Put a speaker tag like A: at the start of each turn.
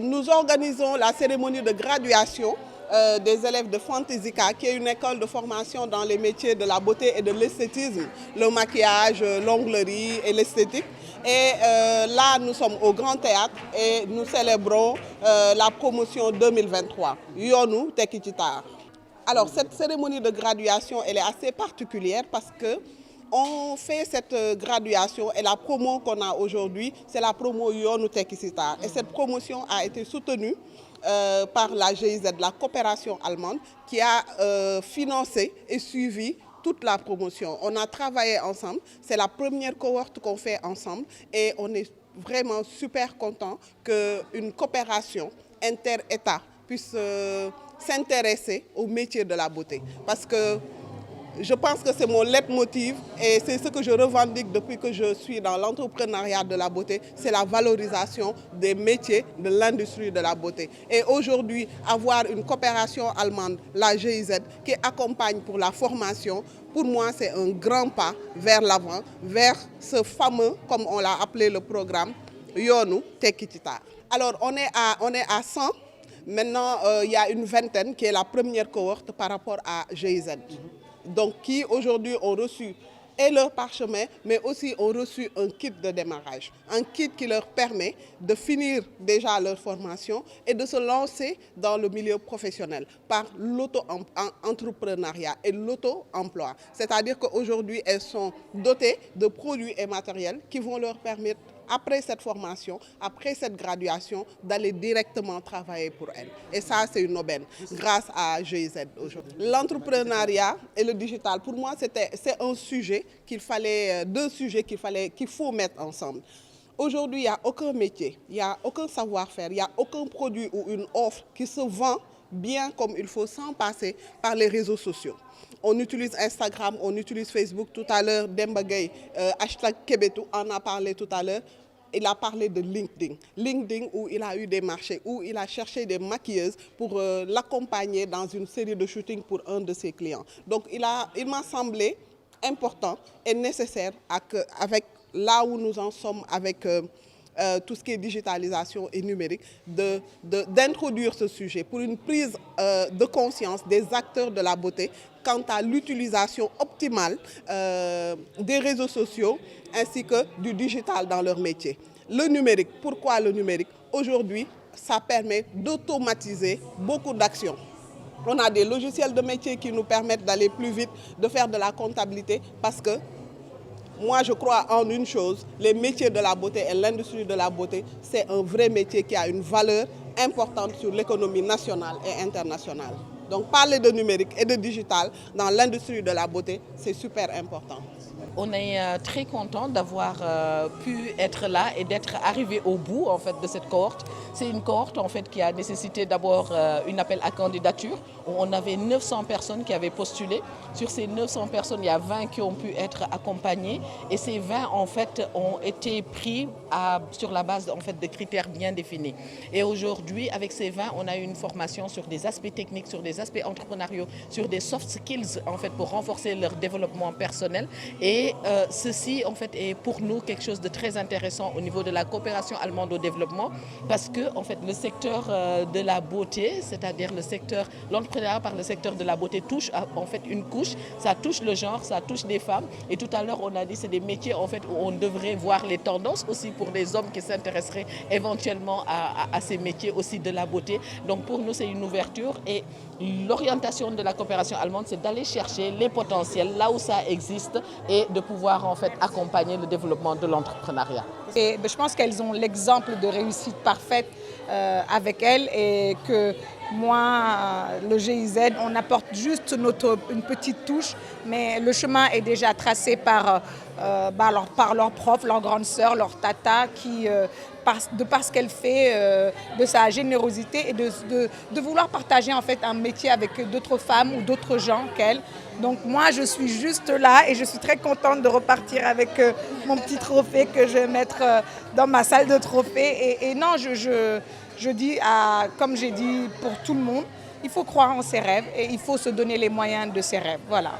A: Nous organisons la cérémonie de graduation des élèves de Fantasika, qui est une école de formation dans les métiers de la beauté et de l'esthétisme, le maquillage, l'onglerie et l'esthétique. Et là, nous sommes au Grand Théâtre et nous célébrons la promotion 2023, Yoonu Tekki ci Taar. Alors, cette cérémonie de graduation, elle est assez particulière parce que on fait cette graduation et la promo qu'on a aujourd'hui, c'est la promo Yoonu Tekki ci Taar. Et cette promotion a été soutenue par la GIZ, la coopération allemande, qui a financé et suivi toute la promotion. On a travaillé ensemble, c'est la première cohorte qu'on fait ensemble et on est vraiment super content qu'une coopération inter-État puisse s'intéresser au métier de la beauté. Parce que je pense que c'est mon leitmotiv et c'est ce que je revendique depuis que je suis dans l'entrepreneuriat de la beauté, c'est la valorisation des métiers de l'industrie de la beauté. Et aujourd'hui, avoir une coopération allemande, la GIZ, qui accompagne pour la formation, pour moi c'est un grand pas vers l'avant, vers ce fameux, comme on l'a appelé le programme, Yoonu Tekki ci Taar. Alors on est à 100. Maintenant, il y a une vingtaine qui est la première cohorte par rapport à GIZ. Donc qui aujourd'hui ont reçu et leur parchemin, mais aussi ont reçu un kit de démarrage. Un kit qui leur permet de finir déjà leur formation et de se lancer dans le milieu professionnel par l'auto-entrepreneuriat et l'auto-emploi. C'est-à-dire qu'aujourd'hui, elles sont dotées de produits et matériels qui vont leur permettre, après cette formation, après cette graduation, d'aller directement travailler pour elles. Et ça, c'est une aubaine, grâce à GIZ aujourd'hui. L'entrepreneuriat et le digital, pour moi, c'est un sujet deux sujets qu'il faut mettre ensemble. Aujourd'hui, il n'y a aucun métier, il n'y a aucun savoir-faire, il n'y a aucun produit ou une offre qui se vend bien comme il faut sans passer par les réseaux sociaux. On utilise Instagram, on utilise Facebook. Tout à l'heure, Demba Gueye, hashtag Kebetu, en a parlé tout à l'heure. Il a parlé de LinkedIn. LinkedIn où il a eu des marchés, où il a cherché des maquilleuses pour l'accompagner dans une série de shootings pour un de ses clients. Donc il m'a semblé important et nécessaire avec là où nous en sommes avec tout ce qui est digitalisation et numérique, d'introduire ce sujet pour une prise de conscience des acteurs de la beauté quant à l'utilisation optimale des réseaux sociaux ainsi que du digital dans leur métier. Le numérique, pourquoi le numérique? Aujourd'hui, ça permet d'automatiser beaucoup d'actions. On a des logiciels de métier qui nous permettent d'aller plus vite, de faire de la comptabilité parce que moi, je crois en une chose, les métiers de la beauté et l'industrie de la beauté, c'est un vrai métier qui a une valeur importante sur l'économie nationale et internationale. Donc parler de numérique et de digital dans l'industrie de la beauté, c'est super important.
B: On est très content d'avoir pu être là et d'être arrivé au bout en fait, de cette cohorte. C'est une cohorte en fait, qui a nécessité d'abord un appel à candidature. On avait 900 personnes qui avaient postulé. Sur ces 900 personnes, il y a 20 qui ont pu être accompagnées. Et ces 20 en fait, ont été pris sur la base en fait, de critères bien définis. Et aujourd'hui, avec ces 20, on a eu une formation sur des aspects techniques, sur des aspects entrepreneuriaux, sur des soft skills en fait, pour renforcer leur développement personnel. Et ceci, en fait, est pour nous quelque chose de très intéressant au niveau de la coopération allemande au développement parce que, en fait, le secteur de la beauté, c'est-à-dire l'entrepreneuriat par le secteur de la beauté touche en fait une couche, ça touche le genre, ça touche des femmes. Et tout à l'heure, on a dit que c'est des métiers en fait, où on devrait voir les tendances aussi pour les hommes qui s'intéresseraient éventuellement à ces métiers aussi de la beauté. Donc pour nous, c'est une ouverture et l'orientation de la coopération allemande, c'est d'aller chercher les potentiels là où ça existe et de pouvoir en fait accompagner le développement de l'entrepreneuriat.
C: Et je pense qu'elles ont l'exemple de réussite parfaite avec elles et que moi, le GIZ, on apporte juste une petite touche, mais le chemin est déjà tracé par leurs profs, leurs grandes sœurs, leurs tatas, qui, de ce qu'elle fait, de sa générosité et de vouloir partager en fait un métier avec d'autres femmes ou d'autres gens qu'elle. Donc moi, je suis juste là et je suis très contente de repartir avec mon petit trophée que je vais mettre dans ma salle de trophées. Et non, je dis, comme j'ai dit pour tout le monde, il faut croire en ses rêves et il faut se donner les moyens de ses rêves. Voilà.